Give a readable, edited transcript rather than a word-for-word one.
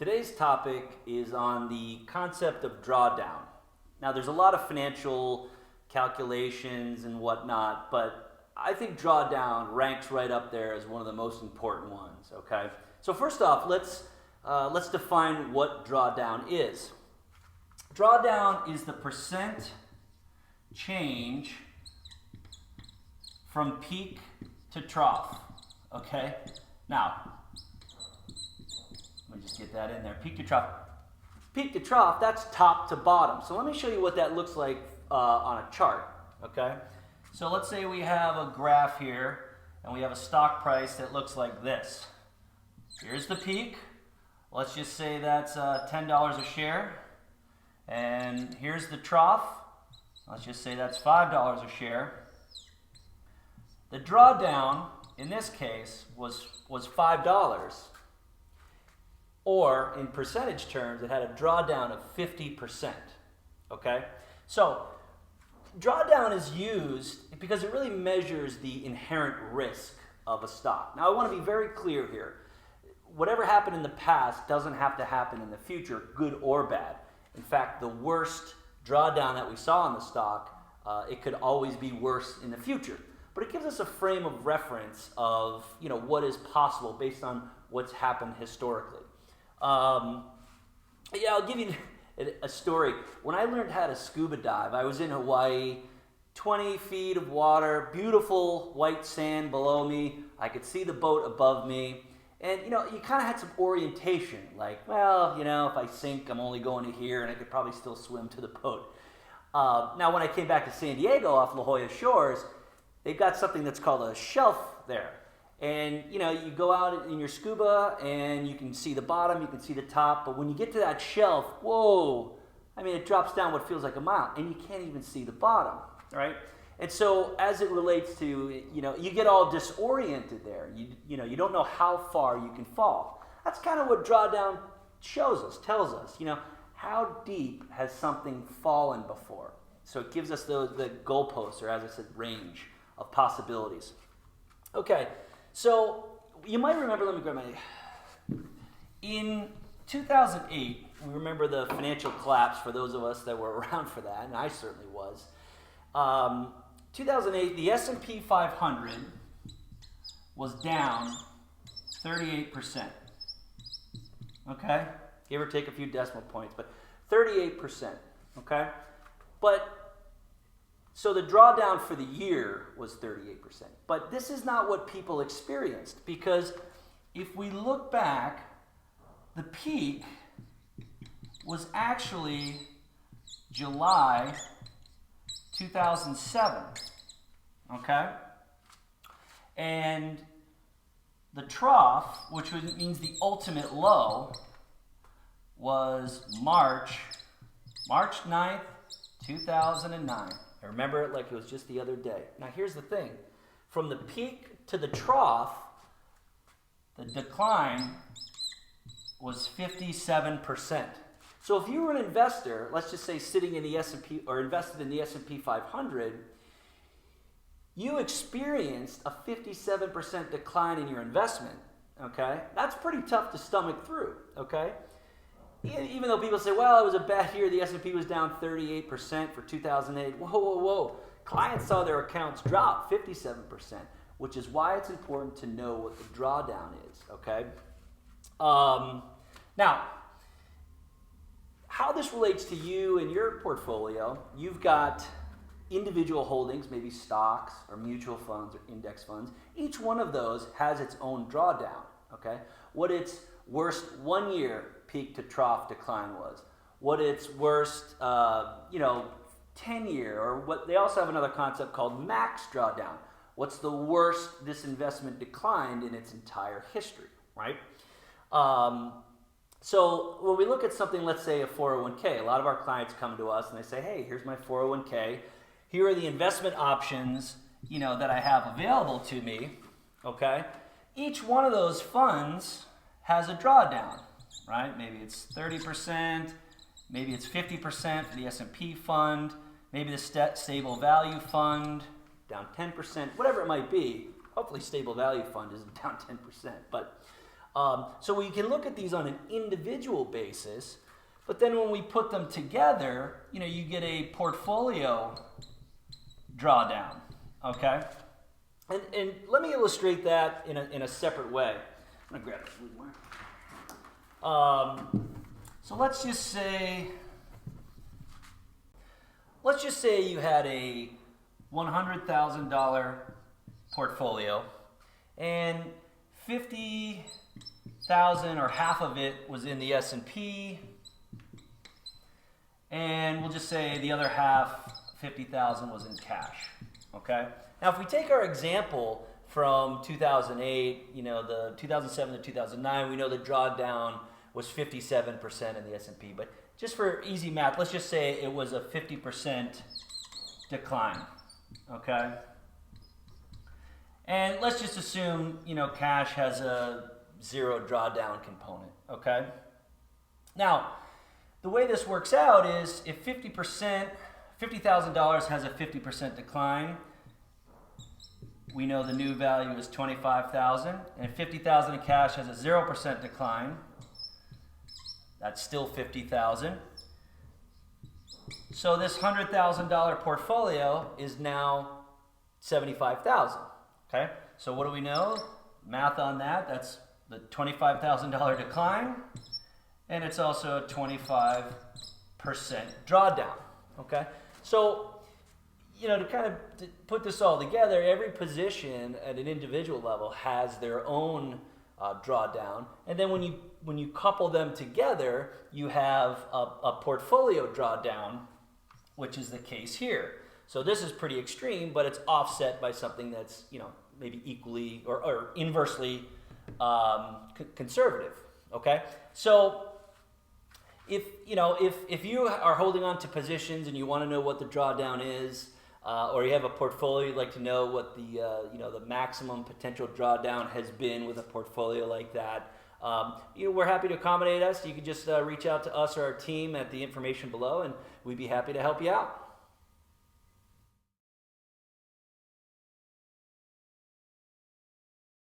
Today's topic is on the concept of drawdown. Now, there's a lot of financial calculations and whatnot, but I think drawdown ranks right up there as one of the most important ones, okay? So first off, let's define what drawdown is. Drawdown is the percent change from peak to trough, okay? Now, let me just get that in there. Peak to trough. Peak to trough, that's top to bottom. So let me show you what that looks like on a chart, okay? So let's say we have a graph here, and we have a stock price that looks like this. Here's the peak. Let's just say that's $10 a share. And here's the trough. Let's just say that's $5 a share. The drawdown, in this case, was $5. Or, in percentage terms, it had a drawdown of 50%, okay? So, drawdown is used because it really measures the inherent risk of a stock. Now, I want to be very clear here. Whatever happened in the past doesn't have to happen in the future, good or bad. In fact, the worst drawdown that we saw in the stock, it could always be worse in the future. But it gives us a frame of reference of, what is possible based on what's happened historically. I'll give you a story. When I learned how to scuba dive, I was in Hawaii, 20 feet of water, beautiful white sand below me. I could see the boat above me. And, you kind of had some orientation, like, well, if I sink, I'm only going to here, and I could probably still swim to the boat. Now, when I came back to San Diego off La Jolla Shores, they've got something that's called a shelf there. And, you go out in your scuba, and you can see the bottom, you can see the top, but when you get to that shelf, whoa, it drops down what feels like a mile, and you can't even see the bottom, right? And so, as it relates to, you get all disoriented there. You don't know how far you can fall. That's kind of what drawdown shows us, tells us, how deep has something fallen before? So it gives us the goalposts, or as I said, range of possibilities. Okay, so you might remember, let me grab in 2008, we remember the financial collapse for those of us that were around for that, and I certainly was. 2008, the S&P 500 was down 38%. Okay? Give or take a few decimal points, but 38%. Okay? So the drawdown for the year was 38%. But this is not what people experienced, because if we look back, the peak was actually July 2007, okay? And the trough, which means the ultimate low, was March 9th, 2009. I remember it like it was just the other day. Now here's the thing. From the peak to the trough, the decline was 57%. So if you were an investor, let's just say sitting in the S&P or invested in the S&P 500, you experienced a 57% decline in your investment, okay? That's pretty tough to stomach through, okay? Even though people say, well, it was a bad year, the S&P was down 38% for 2008. Whoa. Clients saw their accounts drop 57%, which is why it's important to know what the drawdown is, okay? Now, how this relates to you and your portfolio, you've got individual holdings, maybe stocks or mutual funds or index funds. Each one of those has its own drawdown, okay? What its worst 1 year peak to trough decline was, what its worst, 10-year, or what they also have another concept called max drawdown. What's the worst this investment declined in its entire history, right? So when we look at something, let's say a 401k, a lot of our clients come to us and they say, hey, here's my 401k. Here are the investment options, that I have available to me, okay? Each one of those funds has a drawdown, right? Maybe it's 30%, maybe it's 50% for the S&P fund, maybe the stable value fund, down 10%, whatever it might be. Hopefully stable value fund isn't down 10%, but So we can look at these on an individual basis, but then when we put them together, you get a portfolio drawdown, okay? And let me illustrate that in a separate way. I'm gonna grab a blue marker. So let's just say you had a $100,000 portfolio, and 50,000 or half of it was in the S&P, and we'll just say the other half, 50,000, was in cash. Okay. Now, if we take our example from 2008, the 2007 to 2009, we know the drawdown was 57% in the S&P. But just for easy math, let's just say it was a 50% decline. Okay. And let's just assume, cash has a 0 drawdown component. Okay. Now, the way this works out is if $50,000 has a 50% decline, we know the new value is $25,000. And if 50,000 in cash has a 0% decline, that's still 50,000. So this $100,000 portfolio is now 75,000. Okay? So what do we know? Math on that, that's the $25,000 decline, and it's also a 25% drawdown. Okay? So, to put this all together, every position at an individual level has their own drawdown, and then when you couple them together, you have a portfolio drawdown, which is the case here. So this is pretty extreme, but it's offset by something that's maybe equally or inversely conservative. Okay, so if you are holding on to positions and you want to know what the drawdown is, or you have a portfolio, you'd like to know what the maximum potential drawdown has been with a portfolio like that, we're happy to accommodate us. You can just reach out to us or our team at the information below, and we'd be happy to help you out.